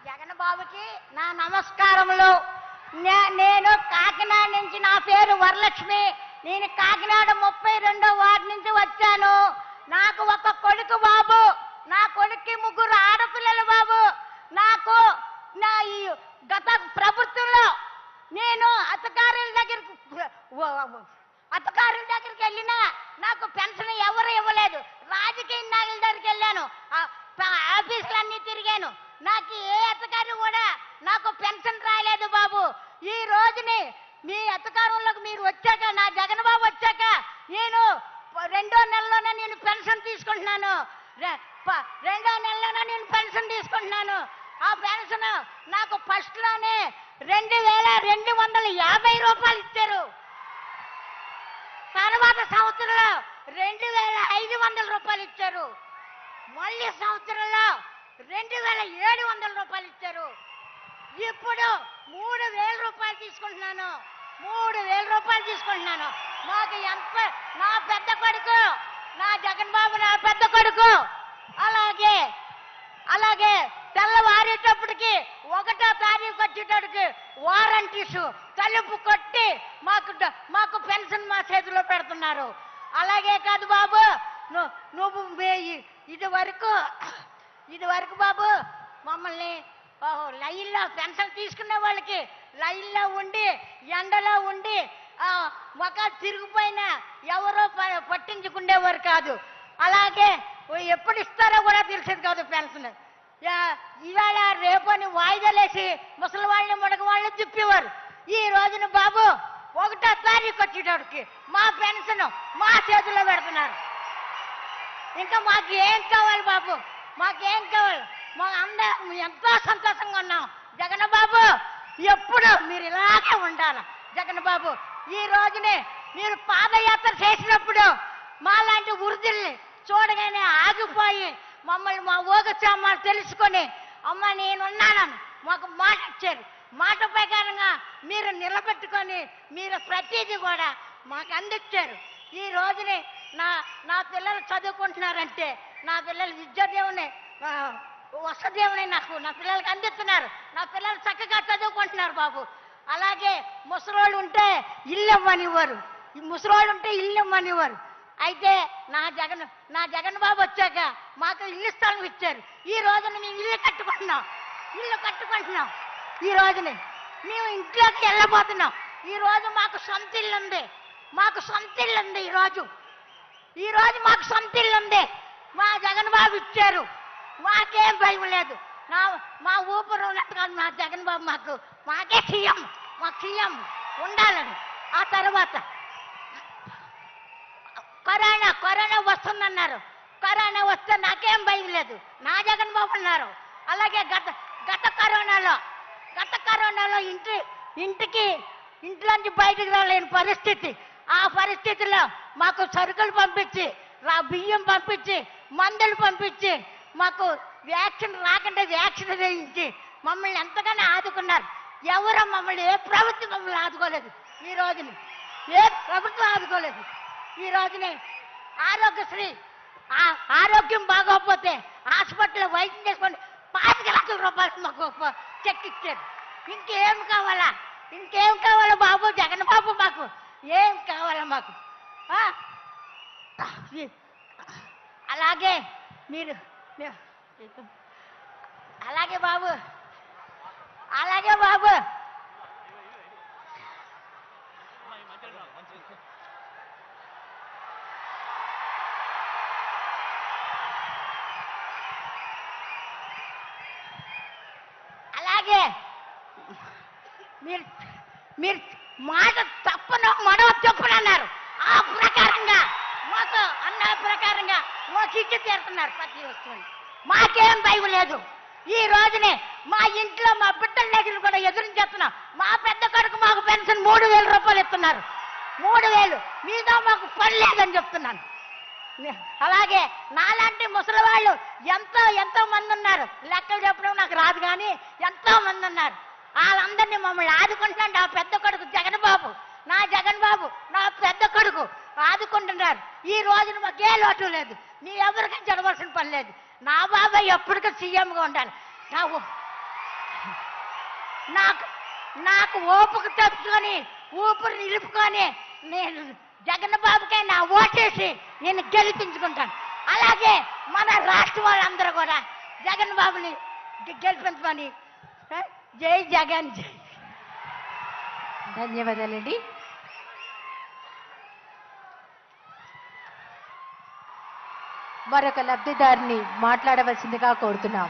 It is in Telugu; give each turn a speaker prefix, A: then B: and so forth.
A: జగన్ బాబుకి నా నమస్కారములు. నేను కాకినాడ నుంచి, నా పేరు వరలక్ష్మి. నేను కాకినాడ 32వ వార్డు నుంచి వచ్చాను. నాకు ఒక కొడుకు బాబు. నా కొడుక్కి 3 ఆడపిల్లలు బాబు. నాకు నా ఈ గత ప్రభుత్వంలో నేను అధికారుల దగ్గరికి వెళ్ళినా నాకు పెన్షన్ ఎవరు ఇవ్వలేదు. రాజకీయ నాయకుల దగ్గరికి వెళ్ళాను, ఆఫీసులన్నీ తిరిగాను. నాకు ఏ అధికారి కూడా నాకు పెన్షన్ రాలేదు బాబు. ఈ రోజుని మీ అధికారంలోకి మీరు వచ్చాక, నా జగన్ బాబు వచ్చాక నేను 2వ నెలలోనే నేను పెన్షన్ తీసుకుంటున్నాను. 2వ నెలలోనే నేను పెన్షన్ తీసుకుంటున్నాను. ఆ పెన్షన్ నాకు ఫస్ట్లోనే 2250 రూపాయలు ఇచ్చారు. తర్వాత సంవత్సరంలో 2500 రూపాయలు ఇచ్చారు. మళ్ళీ సంవత్సరంలో 2700 రూపాయలు ఇచ్చారు. ఇప్పుడు 3000 రూపాయలు తీసుకుంటున్నాను. 3000 రూపాయలు తీసుకుంటున్నాను. మాకు ఎంత, నా పెద్ద కొడుకు, నా జగన్ బాబు నా పెద్ద కొడుకు. అలాగే తెల్లవారేటప్పటికి 1వ తారీఖు వచ్చేటప్పటికి వారంటీసు తలుపు కొట్టి మాకు పెన్షన్ మా చేతిలో పెడుతున్నారు. అలాగే కాదు బాబు, నువ్వు ఇది వరకు బాబు మమ్మల్ని లైన్లో పెన్షన్ తీసుకునే వాళ్ళకి లైన్లో ఉండి, ఎండలో ఉండి, మొక్కలు తిరిగిపోయినా ఎవరో పట్టించుకునేవారు కాదు. అలాగే ఎప్పుడు ఇస్తారో కూడా తెలిసేది కాదు పెన్షన్. ఇవాళ రేపని వాయిదాలేసి ముసలి వాళ్ళని మగవాళ్ళని తిప్పేవారు. ఈ రోజున బాబు 1వ తారీఖు వచ్చేటప్పటికి మా పెన్షన్ మా చేతిలో పెడుతున్నారు. ఇంకా మాకు ఏం కావాలి బాబు? మాకేం కావాలి? అందరం ఎంతో సంతోషంగా ఉన్నాం. జగన్ బాబు ఎప్పుడు మీరు ఇలాగే ఉండాలి. జగన్ బాబు ఈ రోజునే మీరు పాదయాత్ర చేసినప్పుడు మాలాంటి వృద్ధుల్ని చూడగానే ఆగిపోయి మమ్మల్ని మా ఊగచామాలు తెలుసుకొని, అమ్మ నేనున్నానని మాకు మాట ఇచ్చారు. మాట ప్రకారంగా మీరు నిలబెట్టుకొని మీరు ప్రతిదీ కూడా మాకు అందించారు. ఈ రోజుని నా పిల్లలు చదువుకుంటున్నారంటే నా పిల్లలు విద్యాదేవుని వసదేవుని నా పిల్లలకి అందిస్తున్నారు. నా పిల్లలు చక్కగా చదువుకుంటున్నారు బాబు. అలాగే ముసలోళ్ళు ఉంటే ఇల్లు ఇవ్వనివ్వరు. ఈ ముసలోళ్ళు ఉంటే ఇల్లు ఇవ్వనివ్వరు. అయితే నా జగన్ బాబు వచ్చాక మాకు ఇల్లు స్థలం ఇచ్చారు. ఈ రోజున మేము ఇల్లు కట్టుకుంటున్నాం. ఈ రోజుని మేము ఇంట్లోకి వెళ్ళబోతున్నాం. ఈ రోజు మాకు సొంత ఇల్లు ఉంది. ఈ రోజు మాకు సొంత ఇల్లు ఉంది. మా జగన్ బాబు ఇచ్చారు. మాకేం భయం లేదు. మా ఊపిరి ఉన్నట్టుగా మా జగన్ బాబు మాకే సీఎం ఉండాలని. ఆ తర్వాత కరోనా వస్తుందన్నారు. కరోనా వస్తే నాకేం భయం లేదు. నా జగన్ బాబు ఉన్నారు. అలాగే గత కరోనాలో ఇంట్లోంచి బయటకు రాలేని పరిస్థితి. ఆ పరిస్థితిలో మాకు సరుకులు పంపించి, బియ్యం పంపించి, మందులు పంపించి, మాకు వ్యాక్సిన్ రాకుండా వ్యాక్సిన్ వేయించి మమ్మల్ని ఎంతగానో ఆదుకున్నారు. ఎవరో ఏ ప్రభుత్వం మమ్మల్ని ఆదుకోలేదు. ఈ రోజుని ఏ ప్రభుత్వం ఆదుకోలేదు. ఈ రోజునే ఆరోగ్యశ్రీ, ఆరోగ్యం బాగోకపోతే హాస్పిటల్లో వైద్యం చేసుకొని 25 లక్షల రూపాయలు మాకు చెక్ ఇచ్చారు. ఇంకేం కావాలా బాబు? జగన్ బాబు మాకు ఏం కావాలా మాకు? అలాగే బాబు మీరు మాట తప్పను మనవ చెప్పునన్నారు. ఆ ప్రకారంగా మాకు అన్న ప్రకారంగా మాకు ఇచ్చి తీరుతున్నారు ప్రతి వస్తువుని. మాకేం భయం లేదు. ఈ రోజునే మా ఇంట్లో మా బిడ్డల దగ్గర కూడా ఎదురించేస్తున్నాం. మా పెద్ద కొడుకు మాకు పెన్షన్ 3000 రూపాయలు ఇస్తున్నారు. 3000 మీద మాకు పని లేదని చెప్తున్నాను. అలాగే నాలాంటి ముసలి వాళ్ళు ఎంతో మంది ఉన్నారు. లెక్కలు చెప్పడం నాకు రాదు, కానీ ఎంతో మంది ఉన్నారు. వాళ్ళందరినీ మమ్మల్ని ఆదుకుంటున్నాను. నా పెద్ద కొడుకు జగన్ బాబు, నా పెద్ద కొడుకు ఆదుకుంటున్నారు. ఈ రోజున మాకే లోటు లేదు. మీ ఎవరికీ జరగవలసిన పని లేదు. నా బాబాయ్ ఎప్పటికీ సీఎంగా ఉండాలి. నాకు నాకు ఓపిక తెచ్చుకొని ఊపిరి నిలుపుకొని నేను జగన్ బాబుకే నా ఓటేసి నేను గెలిపించుకుంటాను. అలాగే మన రాష్ట్ర వాళ్ళందరూ కూడా జగన్ బాబుని గెలిపించమని. జై జగన్ జై.
B: ధన్యవాదాలండి. మరొక లబ్ధిదారిని మాట్లాడవలసిందిగా కోరుతున్నాం.